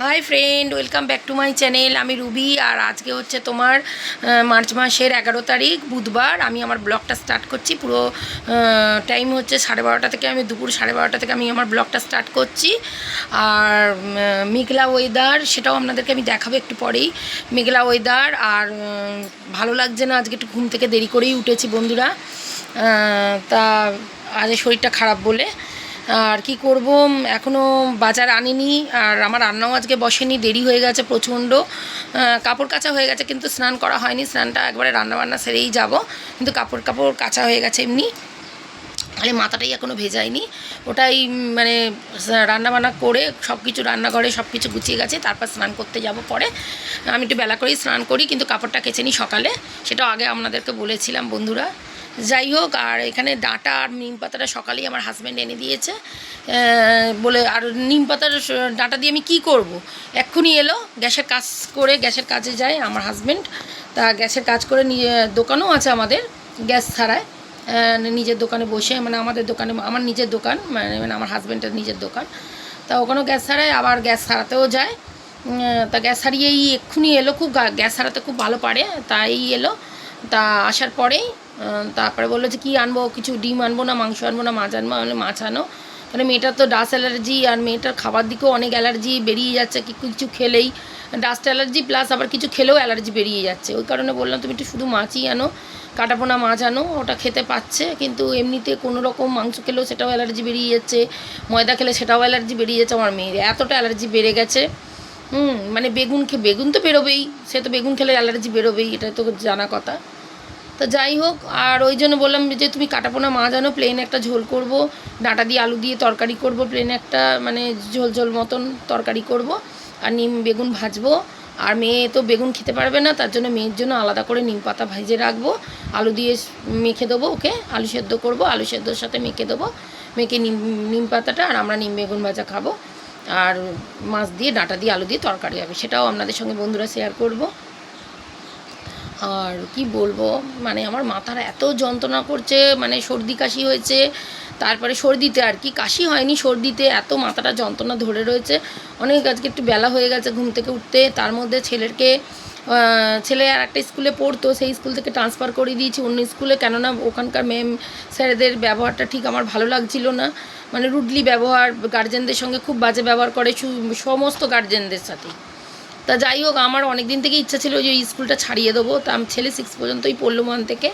Hi friend, welcome back to my channel. আমি Ruby, আর আজকে হচ্ছে তোমার মার্চ মাসের 11 তারিখ বুধবার। আমি আমার ব্লগটা স্টার্ট করছি। পুরো টাইম হচ্ছে 12:30 থেকে, আমি দুপুর 12:30 থেকে আমি আমার ব্লগটা স্টার্ট করছি। আর মেঘলা ওয়েদার, সেটাও আপনাদেরকে আমি দেখাবো একটু পরেই। মেঘলা ওয়েদার, আর ভালো লাগছে না, আজকে একটু ঘুম থেকে দেরি করেই উঠেছি বন্ধুরা। তা আজ শরীরটা খারাপ বলে আর কি করব, এখনও বাজার আনিনি, আর আমার রান্নাও আজকে বসেনি, দেরি হয়ে গেছে প্রচণ্ড। কাপড় কাচা হয়ে গেছে কিন্তু স্নান করা হয়নি, স্নানটা একবারে রান্নাবান্না সেরেই যাব। কিন্তু কাপড় কাচা হয়ে গেছে এমনি, খালি মাথাটাই এখনও ভেজাইনি। ওটাই মানে রান্নাবান্না করে সব কিছু রান্নাঘরে সব কিছু গুছিয়ে গেছে, তারপর স্নান করতে যাব পরে। আমি একটু বেলা করেই স্নান করি, কিন্তু কাপড়টা কেচে নিই সকালে, সেটাও আগে আপনাদেরকে বলেছিলাম বন্ধুরা। যাই হোক, আর এখানে ডাঁটা আর নিম পাতাটা সকালেই আমার হাজব্যান্ড এনে দিয়েছে বলে। আর নিম পাতার ডাঁটা দিয়ে আমি কী করব, এক্ষুনি এলো। গ্যাসের কাজ করে, গ্যাসের কাজে যায় আমার হাজব্যান্ড, তা গ্যাসের কাজ করে নিয়ে দোকানও আছে আমাদের গ্যাস ছাড়ায়, নিজের দোকানে বসে, মানে আমাদের দোকানে, আমার নিজের দোকান, মানে আমার হাজব্যান্ডের নিজের দোকান। তা ওখানেও গ্যাস ছাড়ায়, আবার গ্যাস ছাড়াতেও যায়। তা গ্যাস ছাড়িয়েই এক্ষুনি এলো, খুব গ্যাস ছাড়াতে খুব ভালো পারে, তাই এলো। তা আসার পরেই তারপরে বললো যে কী আনবো, কিছু ডিম আনবো না মাংস আনবো না মাছ আনবো, আমি মাছ আনো। মানে মেয়েটার তো ডাস্ট অ্যালার্জি, আর মেয়েটার খাবার দিকেও অনেক অ্যালার্জি বেরিয়ে যাচ্ছে, কিছু খেলেই ডাস্ট অ্যালার্জি প্লাস আবার কিছু খেলেও অ্যালার্জি বেরিয়ে যাচ্ছে। ওই কারণে বললাম তুমি একটু শুধু মাছই আনো, কাটাপোনা মাছ আনো, ওটা খেতে পাচ্ছে। কিন্তু এমনিতে কোনো রকম মাংস খেলেও সেটাও অ্যালার্জি বেরিয়ে যাচ্ছে, ময়দা খেলে সেটাও অ্যালার্জি বেরিয়ে যাচ্ছে। আমার মেয়ের এতটা অ্যালার্জি বেড়ে গেছে, মানে বেগুন তো বেরোবেই, সে তো বেগুন খেলে অ্যালার্জি বেরোবেই, এটা তো জানা কথা। তো যাই হোক, আর ওই জন্য বললাম যে তুমি কাটাপোনা মাছ আনো, প্লেন একটা ঝোল করব, ডাঁটা দিয়ে আলু দিয়ে তরকারি করব, প্লেন একটা মানে ঝোল ঝোল মতন তরকারি করব, আর নিম বেগুন ভাজবো। আর মেয়ে তো বেগুন খেতে পারবে না, তার জন্য মেয়ের জন্য আলাদা করে নিম পাতা ভেজে রাখবো, আলু দিয়ে মেখে দেবো, ওকে আলু সেদ্ধ করবো, আলু সেদ্ধর সাথে মেখে দেবো, মেখে নিম পাতাটা, আর আমরা নিম বেগুন ভাজা খাবো। আর মাছ দিয়ে ডাঁটা দিয়ে আলু দিয়ে তরকারি হবে, সেটাও আপনাদের সঙ্গে বন্ধুরা শেয়ার করব। আর কি বলবো, মানে আমার মাথার এত যন্ত্রণা করছে, মানে সর্দি কাশি হয়েছে, তারপরে সর্দিতে আর কি, কাশি হয়নি, সর্দিতে এত মাথাটা যন্ত্রণা ধরে রয়েছে অনেক। আজকে একটু বেলা হয়ে গেছে ঘুম থেকে উঠতে, তার মধ্যে ছেলে আর একটা স্কুলে পড়তো, সেই স্কুল থেকে ট্রান্সফার করে দিয়েছি অন্য স্কুলে, কেননা ওখানকার ম্যাম স্যারেদের ব্যবহারটা ঠিক আমার ভালো লাগছিল না, মানে রুডলি ব্যবহার, গার্জেনদের সঙ্গে খুব বাজে ব্যবহার করে, সমস্ত গার্জেনদের সাথেই। তা যাই হোক, আমার অনেক দিন থেকে ইচ্ছা ছিল যে এই স্কুলটা ছাড়িয়ে দেবো। তা আমি ছেলে 6 পর্যন্তই পড়লো ওয়ান থেকে,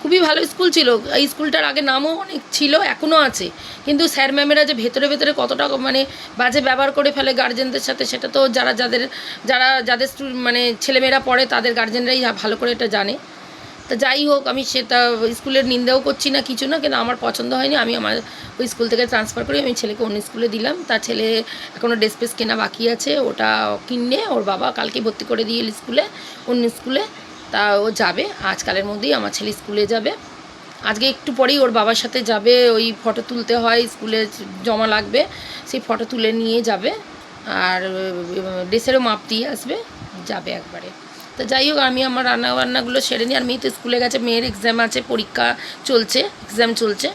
খুবই ভালো স্কুল ছিল। এই স্কুলটার আগে নামও অনেক ছিল, এখনও আছে, কিন্তু স্যার ম্যামেরা যে ভেতরে ভেতরে কতটা মানে বাজে ব্যবহার করে ফেলে গার্জেনদের সাথে, সেটা তো যাদের মানে ছেলেমেয়েরা পড়ে তাদের গার্জেনরাই ভালো করে এটা জানে। তা যাই হোক, আমি সেটা স্কুলের নিন্দাও করছি না, কিছু না, কিন্তু আমার পছন্দ হয়নি। আমি আমার ওই স্কুল থেকে ট্রান্সফার করে আমি ছেলেকে অন্য স্কুলে দিলাম। তার ছেলে এখনও ড্রেস ফ্রেস কেনা বাকি আছে, ওটা কিনে ওর বাবা কালকে ভর্তি করে দিয়ে স্কুলে, অন্য স্কুলে। তা ও যাবে আজকালের মধ্যেই, আমার ছেলে স্কুলে যাবে আজকে, একটু পরেই ওর বাবার সাথে যাবে। ওই ফটো তুলতে হয়, স্কুলে জমা লাগবে, সেই ফটো তুলে নিয়ে যাবে, আর ড্রেসেরও মাপ দিয়ে আসবে, যাবে একবারে। তো যাই হোক, আমি আমার রান্নাবান্নাগুলো সেরে নিই। আর মেয়ে তো স্কুলে গেছে, মেয়ের এক্সাম আছে, পরীক্ষা চলছে, এক্সাম চলছে।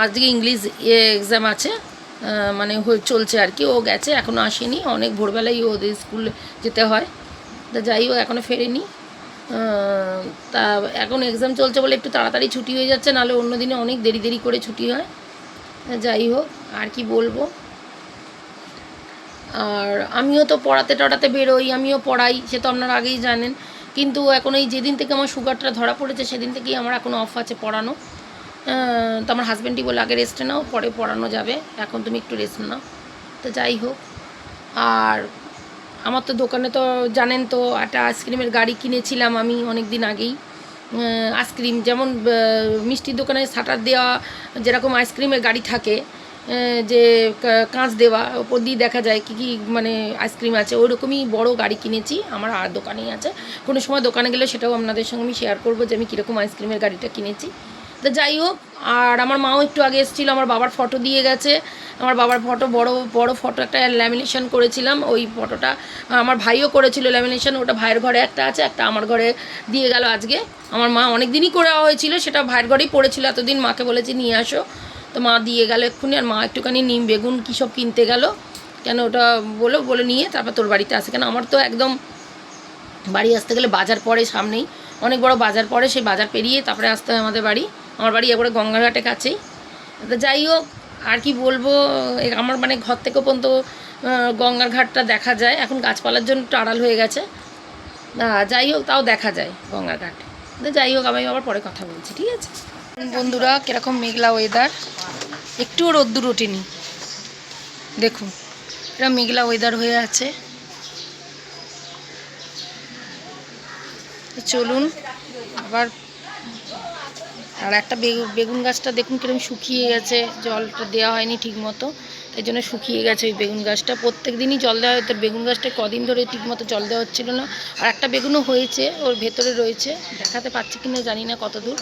আজকে ইংলিশ এক্সাম আছে, মানে চলছে আর কি। ও গেছে, এখনও আসেনি, অনেক ভোরবেলাই ওদের স্কুল যেতে হয়। তা যাই হোক, এখনও ফেরেনি। তা এখন এক্সাম চলছে বলে একটু তাড়াতাড়ি ছুটি হয়ে যাচ্ছে, নাহলে অন্য দিনে অনেক দেরি দেরি করে ছুটি হয়। যাই হোক, আর কি বলবো। আর আমিও তো পড়াতে বেরোই, আমিও পড়াই, সে তো আপনারা আগেই জানেন। কিন্তু এখন এই যেদিন থেকে আমার সুগারটা ধরা পড়েছে, সেদিন থেকেই আমার এখন অফ আছে পড়ানো। তো আমার হাজব্যান্ডই বলে আগে রেস্টে নাও, পরে পড়ানো যাবে, এখন তুমি একটু রেস্ট নাও। তো যাই হোক, আর আমার তো দোকানে তো জানেন তো, একটা আইসক্রিমের গাড়ি কিনেছিলাম আমি অনেক দিন আগেই। আইসক্রিম যেমন মিষ্টির দোকানে শাটার দেওয়া যেরকম আইসক্রিমের গাড়ি থাকে, যে কাঁচ দেওয়া, ওপর দিয়ে দেখা যায় কী কী মানে আইসক্রিম আছে, ওই রকমই বড়ো গাড়ি কিনেছি, আমার আর দোকানেই আছে। কোনো সময় দোকানে গেলে সেটাও আপনাদের সঙ্গে আমি শেয়ার করবো যে আমি কীরকম আইসক্রিমের গাড়িটা কিনেছি। তো যাই হোক, আর আমার মাও একটু আগে এসেছিলো, আমার বাবার ফটো দিয়ে গেছে। আমার বাবার ফটো, বড় বড় ফটো একটা ল্যামিনেশন করেছিলাম, ওই ফটোটা আমার ভাইও করেছিল ল্যামিনেশন, ওটা ভাইয়ের ঘরে একটা আছে, একটা আমার ঘরে দিয়ে গেল আজকে। আমার মা অনেক দিনই করে হয়েছিল, সেটা ভাইয়ের ঘরেই পড়েছিল এতদিন, মাকে বলেছি নিয়ে আসো, তো মা দিয়ে গেল এক্ষুনি। আর মা একটুখানি নিম বেগুন কী সব কিনতে গেল, কেন ওটা বলে নিয়ে তারপর তোর বাড়িতে আসে, কেন আমার তো একদম বাড়ি আসতে গেলে বাজার পড়ে সামনেই, অনেক বড় বাজার পড়ে, সেই বাজার পেরিয়ে তারপরে আসতে হয় আমাদের বাড়ি। আমার বাড়ি একবারে গঙ্গাঘাটের কাছেই। তো যাই হোক, আর কি বলবো, আমার মানে ঘর থেকে পর্যন্ত গঙ্গার ঘাটটা দেখা যায়। এখন গাছপালার জন্য একটু আড়াল হয়ে গেছে, যাই হোক তাও দেখা যায় গঙ্গার ঘাট। তো যাই হোক, আমি আবার পরে কথা বলছি, ঠিক আছে বন্ধুরা। কীরকম মেঘলা ওয়েদার, একটুও রোদ্দুর ওঠেনি, দেখুন এটা মেঘলা ওয়েদার হয়ে আছে। চলুন আবার, আর একটা বেগুন গাছটা দেখুন কিরকম শুকিয়ে গেছে, জলটা দেওয়া হয়নি ঠিক মতো, তাই জন্য শুকিয়ে গেছে ওই বেগুন গাছটা। প্রত্যেক দিনই জল দেওয়া হতো, বেগুন গাছটা কদিন ধরে ঠিক মতো জল দেওয়া হচ্ছিল না। আর একটা বেগুনও হয়েছে, ওর ভেতরে রয়েছে, দেখাতে পাচ্ছি কিনা জানি না কত দূর।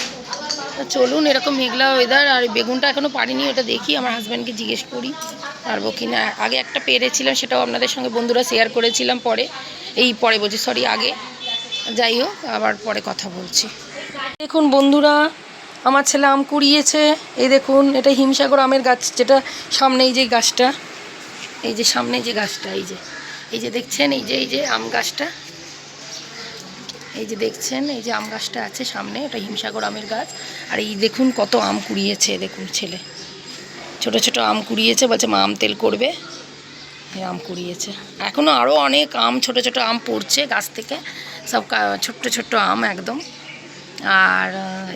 চলুন, এরকম মেঘলা ওয়েদার, আর বেগুনটা এখনও পারিনি, ওটা দেখি আমার হাজব্যান্ডকে জিজ্ঞেস করি পারবো কি না। আগে একটা পেরেছিলাম, সেটাও আপনাদের সঙ্গে বন্ধুরা শেয়ার করেছিলাম, পরে বলছি সরি আগে। যাই হোক, আবার পরে কথা বলছি। দেখুন বন্ধুরা, আমার ছেলে আম কুড়িয়েছে। এই দেখুন, এটা হিমসাগর আমের গাছ, যেটা সামনে এই যে গাছটা, এই যে সামনে যে গাছটা, এই যে দেখছেন, এই যে আম গাছটা, এই যে দেখছেন, এই যে আম গাছটা আছে সামনে, ওটা হিমসাগর আমের গাছ। আর এই দেখুন কত আম কুড়িয়েছে, দেখুন ছেলে ছোট ছোট আম কুড়িয়েছে, বলছে মা আম তেল করবে, আম কুড়িয়েছে। এখনও আরও অনেক আম, ছোট ছোট আম পড়ছে গাছ থেকে, সব ছোট্ট ছোট্ট আম একদম। আর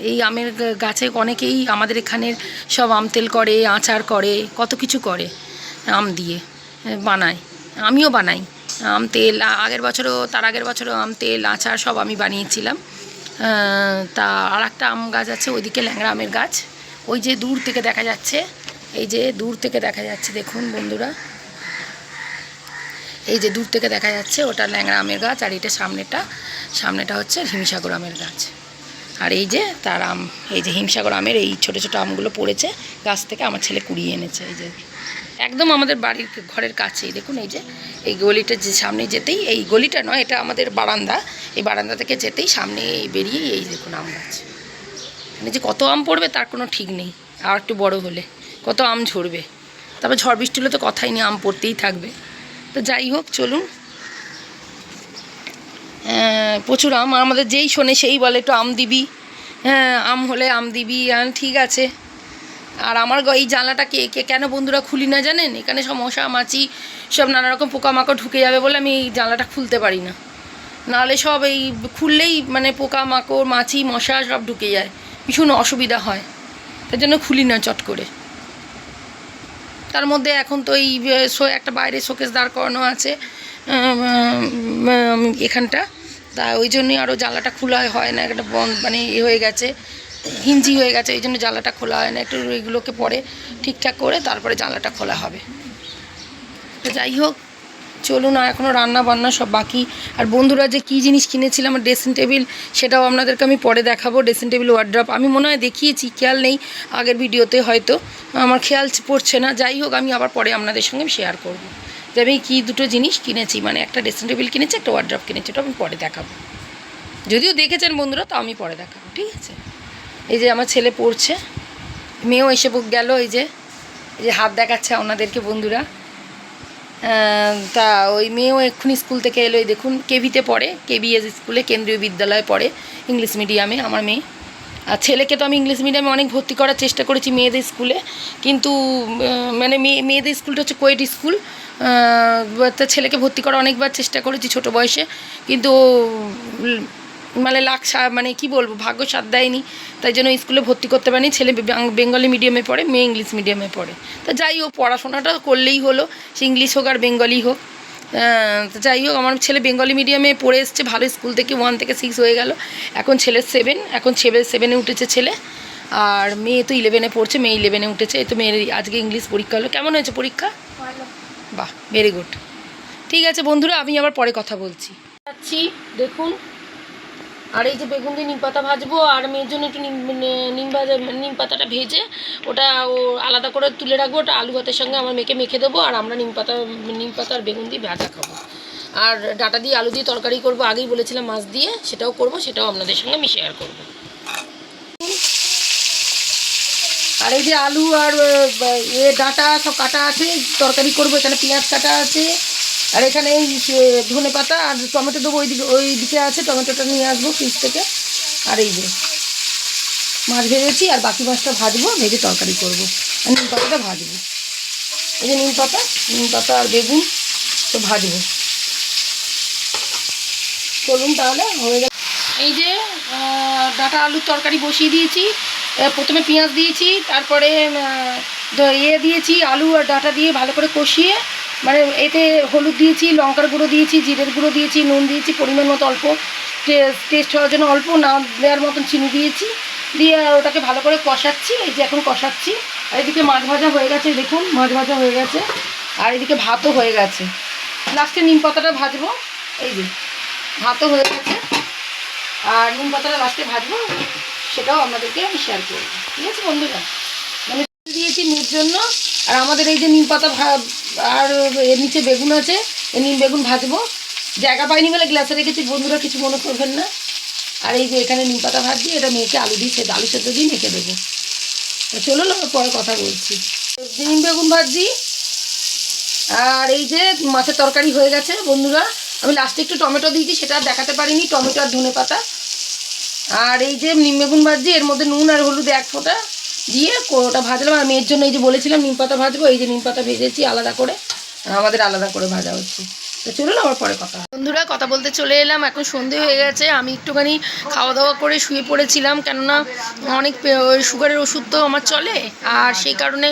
এই আমের গাছে অনেকেই আমাদের এখানের সব আম তেল করে, আচার করে, কত কিছু করে আম দিয়ে বানায়, আমিও বানাই আম তেল। তার আগের বছরও আম তেল আচার সব আমি বানিয়েছিলাম। তা আর একটা আম গাছ আছে ওইদিকে, ল্যাংড়া আমের গাছ, ওই যে দূর থেকে দেখা যাচ্ছে, এই যে দূর থেকে দেখা যাচ্ছে, দেখুন বন্ধুরা, এই যে দূর থেকে দেখা যাচ্ছে, ওটা ল্যাংড়া আমের গাছ। আর এটা সামনেটা হচ্ছে হিমসাগর আমের গাছ। আর এই যে তার আম, এই যে হিমসাগর আমের এই ছোটো ছোটো আমগুলো পড়েছে গাছ থেকে, আমার ছেলে কুড়িয়ে এনেছে। এই যে একদম আমাদের বাড়ির ঘরের কাছেই, দেখুন এই যে এই গলিটা, যে সামনে যেতেই, এই গলিটা নয়, এটা আমাদের বারান্দা, এই বারান্দা থেকে যেতেই সামনে বেরিয়ে এই দেখুন আম গাছ। মানে যে কত আম পড়বে তার কোনো ঠিক নেই, আর একটু বড় হলে কত আম ঝরবে। তারপর ঝড় বৃষ্টি হলে তো কথাই নেই, আম পড়তেই থাকবে। তো যাই হোক, চলুন, প্রচুর আম, আমাদের যেই শোনে সেই বলে একটু আম দিবি, হ্যাঁ আম হলে আম দিবি, ঠিক আছে। আর আমার এই জানলাটা কেন বন্ধুরা খুলি না জানেন, এখানে সব মশা মাছি সব নানা রকম পোকামাকড় ঢুকে যাবে বলে আমি এই জানলাটা খুলতে পারি না, নাহলে সব এই খুললেই মানে পোকামাকড় মাছি মশা সব ঢুকে যায়, ভীষণ অসুবিধা হয়, তার জন্য খুলি না চট করে। তার মধ্যে এখন তো এই একটা বাইরে শোকেস দাঁড় করানো আছে এখানটা, তা ওই জন্যই আরও জানলাটা খোলা হয় না, একটা মানে হয়ে গেছে, হিঞ্জি হয়ে গেছে, ওই জন্য জানলাটা খোলা হয় না। একটু এগুলোকে পরে ঠিকঠাক করে তারপরে জানলাটা খোলা হবে। তো যাই হোক, চলুন, আর এখনও রান্না বান্না সব বাকি। আর বন্ধুরা যে কী জিনিস কিনেছিলাম, আমার ড্রেসিং টেবিল, সেটাও আপনাদেরকে আমি পরে দেখাবো। ড্রেসিং টেবিল ওয়ার্ড্রপ আমি মনে হয় দেখিয়েছি, খেয়াল নেই আগের ভিডিওতে, হয়তো আমার খেয়াল পড়ছে না। যাই হোক, আমি আবার পরে আপনাদের সঙ্গে শেয়ার করব যে আমি কী দুটো জিনিস কিনেছি, মানে একটা ড্রেসিং টেবিল কিনেছি, একটা ওয়ার্ড্রপ কিনেছি, ওটা আমি পরে দেখাবো। যদিও দেখেছেন বন্ধুরা, তো আমি পরে দেখাবো, ঠিক আছে। এই যে আমার ছেলে পড়ছে, মেয়েও এসে গেল, এই যে হাত দেখাচ্ছে ওনাদেরকে বন্ধুরা। তা ওই মেয়েও এক্ষুনি স্কুল থেকে এলো, এই দেখুন কেবিতে পড়ে, কেবিএস স্কুলে, কেন্দ্রীয় বিদ্যালয়ে পড়ে, ইংলিশ মিডিয়ামে আমার মেয়ে। আর ছেলেকে তো আমি ইংলিশ মিডিয়ামে অনেক ভর্তি করার চেষ্টা করেছি মেয়েদের স্কুলে, কিন্তু মানে মেয়েদের স্কুলটা হচ্ছে কোয়েট স্কুল, তা ছেলেকে ভর্তি করা অনেকবার চেষ্টা করেছি ছোটো বয়সে, কিন্তু মানে মানে কি বলবো, ভাগ্য সাথ দেয়নি, তাই জন্য স্কুলে ভর্তি করতে পারিনি। ছেলে বেঙ্গলি মিডিয়ামে পড়ে, মেয়ে ইংলিশ মিডিয়ামে পড়ে। তা যাই হোক, পড়াশোনাটা করলেই হলো, সে ইংলিশ হোক আর বেঙ্গলি হোক। তো যাই হোক, আমার ছেলে বেঙ্গলি মিডিয়ামে পড়ে এসছে ভালো স্কুল থেকে, 1 থেকে 6 হয়ে গেল, এখন ছেলের 7, এখন 7-এ উঠেছে ছেলে। আর মেয়ে তো 11-এ পড়ছে, মেয়ে 11-এ উঠেছে। এই তো মেয়ের আজকে ইংলিশ পরীক্ষা হলো। কেমন হয়েছে পরীক্ষা? বাহ, ভেরি গুড। ঠিক আছে বন্ধুরা, আমি আবার পরে কথা বলছি। যাচ্ছি, দেখুন। আর এই যে বেগুন দিয়ে নিম পাতা ভাজবো, আর মেয়ের জন্য একটু নিম পাতাটা ভেজে ওটা ও আলাদা করে তুলে রাখবো, ওটা আলু ভাতের সঙ্গে আমার মেয়েকে মেখে দেবো, আর আমরা নিম পাতা আর বেগুন দিয়ে ভাজা খাবো। আর ডাঁটা দিয়ে আলু দিয়ে তরকারি করবো, আগেই বলেছিলাম মাছ দিয়ে, সেটাও করবো, সেটাও আপনাদের সঙ্গে আমি শেয়ার করবো। আর এই যে আলু আর ডাঁটা সব কাটা আছে, তরকারি করবো। এখানে পেঁয়াজ কাটা আছে, আর এখানে এই ধনে পাতা আর টমেটো দেবো, ওই দিকে আছে, টমেটোটা নিয়ে আসবো ফ্রিজ থেকে। আর এই যে মাছ ভেজেছি, আর বাকি মাছটা ভাজবো, ভেজে তরকারি করবো। আর নিম পাতাটা ভাজবো, এই যে নিম পাতা আর বেগুন তো ভাজবো। চলুন তাহলে হয়ে গেছে। এই যে ডাঁটা আলুর তরকারি বসিয়ে দিয়েছি। প্রথমে পেঁয়াজ দিয়েছি, তারপরে দিয়েছি আলু আর ডাঁটা দিয়ে ভালো করে কষিয়ে, মানে এতে হলুদ দিয়েছি, লঙ্কার গুঁড়ো দিয়েছি, জিরের গুঁড়ো দিয়েছি, নুন দিয়েছি পরিমাণ মতো, অল্প টেস্ট হওয়ার জন্য অল্প, না দেওয়ার মতন চিনি দিয়েছি, দিয়ে ওটাকে ভালো করে কষাচ্ছি। এই যে এখন কষাচ্ছি। আর এদিকে মাছ ভাজা হয়ে গেছে, দেখুন মাছ ভাজা হয়ে গেছে, আর এদিকে ভাতও হয়ে গেছে। লাস্টে নিম পাতাটা ভাজবো, এই যে ভাতও হয়ে গেছে, আর নিম পাতাটা লাস্টে ভাজবো, সেটাও আপনাদেরকে আমি শেয়ার করবো। ঠিক আছে বন্ধুরা, মানে দিয়েছি নির জন্য। আর আমাদের এই যে নিম পাতা আর এর নিচে বেগুন আছে, এই নিম বেগুন ভাজবো। জায়গা পাইনি বলে গ্লাসে রেখেছি, বন্ধুরা কিছু মনে করবেন না। আর এই যে এখানে নিম পাতা ভাজছি, এটা মেখে আলু দিয়ে আলু সেদ্ধ দিয়ে মেখে দেবো। চলুন পরে কথা বলছি। নিম বেগুন ভাজছি, আর এই যে মাছের তরকারি হয়ে গেছে বন্ধুরা। আমি লাস্টে একটু টমেটো দিয়েছি, সেটা আর দেখাতে পারিনি, টমেটো আর ধনে পাতা। আর এই যে নিম বেগুন ভাজছি, এর মধ্যে নুন আর হলুদ 1 ফোঁটা দিয়ে ওটা ভাজলাম। আর মেয়ের জন্য এই যে বলেছিলাম নিম পাতা ভাজবো, এই যে নিম পাতা ভেজেছি আলাদা করে, আমাদের আলাদা করে ভাজা হচ্ছে। তো চলুন আবার পরে কথা। বন্ধুরা কথা বলতে চলে এলাম, এখন সন্ধে হয়ে গেছে। আমি একটুখানি খাওয়া দাওয়া করে শুয়ে পড়েছিলাম, কেননা অনেক সুগারের ওষুধ তো আমার চলে, আর সেই কারণে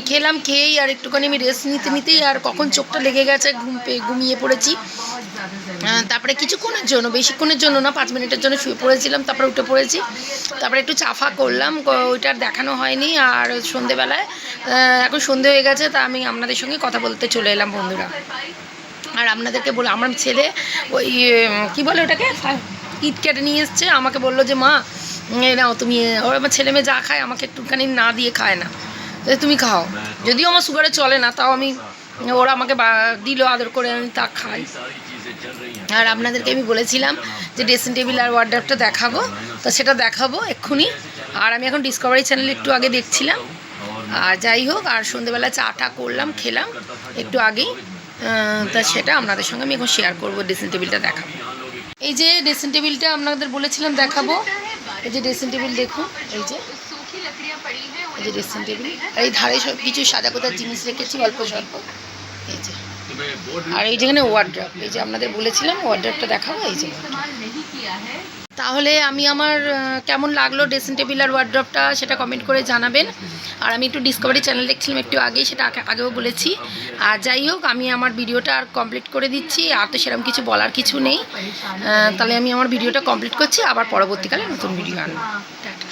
খেলাম। খেয়েই আর একটুখানি আমি রেস্ট নিতেই আর কখন চোখটা লেগে গেছে, ঘুমিয়ে পড়েছি। তারপরে কিছুক্ষণের জন্য, বেশিক্ষণের জন্য না, 5 মিনিটের জন্য শুয়ে পড়েছিলাম, তারপরে উঠে পড়েছি। তারপরে একটু চাফা করলাম, ওইটার দেখানো হয়নি। আর সন্ধেবেলায় এখন সন্ধে হয়ে গেছে, তা আমি আপনাদের সঙ্গে কথা বলতে চলে এলাম বন্ধুরা। আর আপনাদেরকে বলে, আমার ছেলে ওই কী বলে ওটাকে কিটক্যাট নিয়ে এসছে, আমাকে বললো যে মা নাও তুমি, ওর আমার ছেলে মেয়ে যা খায় আমাকে একটুখানি না দিয়ে খায় না, তুমি খাও। যদিও আমার সুগারে চলে না, তাও আমি, ওরা আমাকে দিল আদর করে, আমি তা খাই। আর আপনাদেরকে আমি বলেছিলাম যে ড্রেসিং টেবিল আর ওয়ার্ডরোবটা দেখাবো, তো সেটা দেখাবো এক্ষুনি। আর আমি এখন ডিসকভারি চ্যানেলে একটু আগে দেখছিলাম। আর যাই হোক, আর সন্ধ্যেবেলা চাটা করলাম, খেলাম একটু আগেই, তা সেটা আপনাদের সঙ্গে আমি এখন শেয়ার করবো। ড্রেসিং টেবিলটা দেখাবো। এই যে ড্রেসিং টেবিলটা আপনাদের বলেছিলাম দেখাবো। এই যে ড্রেসিং টেবিল দেখুন, এই যে ড্রেসিং টেবিল, আর এই ধারে সব কিছু সাদা কোথার জিনিস রেখেছি অল্প স্বল্প, এই যে। আর এই যেখানে ওয়ার্ডরোব, এই যে আপনাদের বলেছিলাম ওয়ার্ডরোবটা দেখাবো, এই যে। তাহলে আমি আমার কেমন লাগলো ড্রেসিং টেবিল আর ওয়ার্ডরোবটা, সেটা কমেন্ট করে জানাবেন। আর আমি একটু ডিসকভারি চ্যানেল দেখছিলাম একটু আগেই, সেটা আগেও বলেছি। আর যাই হোক, আমি আমার ভিডিওটা আর কমপ্লিট করে দিচ্ছি, আর তো সেরকম কিছু বলার কিছু নেই। তাহলে আমি আমার ভিডিওটা কমপ্লিট করছি, আবার পরবর্তীকালে নতুন ভিডিও আনবো। টাটা।